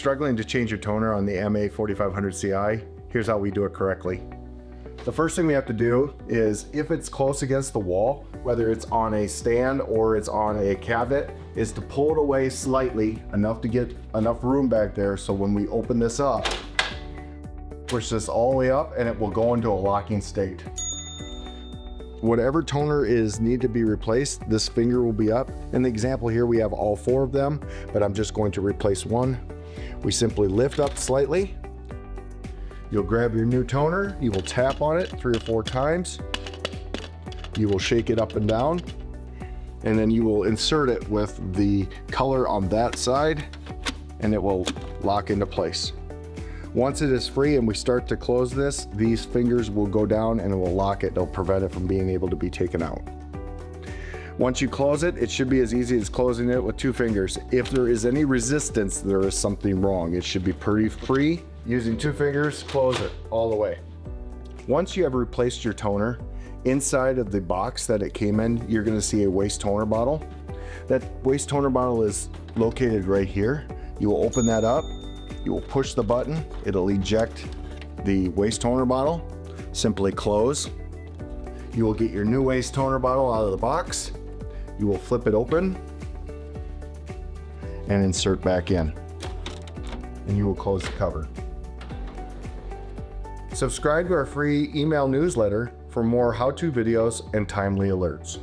struggling to change your toner on the MA4500ci, here's how we do it correctly. The first thing we have to do is, if it's close against the wall, whether it's on a stand or it's on a cabinet, is to pull it away slightly, enough to get enough room back there so when we open this up, push this all the way up and it will go into a locking state. Whatever toner need to be replaced, this finger will be up. In the example here, we have all 4 of them, but I'm just going to replace one. We simply lift up slightly. You'll grab your new toner, you will tap on it 3 or 4 times. You will shake it up and down, and then you will insert it with the color on that side, and it will lock into place. Once it is free and we start to close this, these fingers will go down and it will lock it. It'll prevent it from being able to be taken out. Once you close it, it should be as easy as closing it with 2 fingers. If there is any resistance, there is something wrong. It should be pretty free. Using 2 fingers, close it all the way. Once you have replaced your toner, inside of the box that it came in, you're gonna see a waste toner bottle. That waste toner bottle is located right here. You will open that up. You will push the button, it'll eject the waste toner bottle. Simply close. You will get your new waste toner bottle out of the box. You will flip it open and insert back in. And you will close the cover. Subscribe to our free email newsletter for more how-to videos and timely alerts.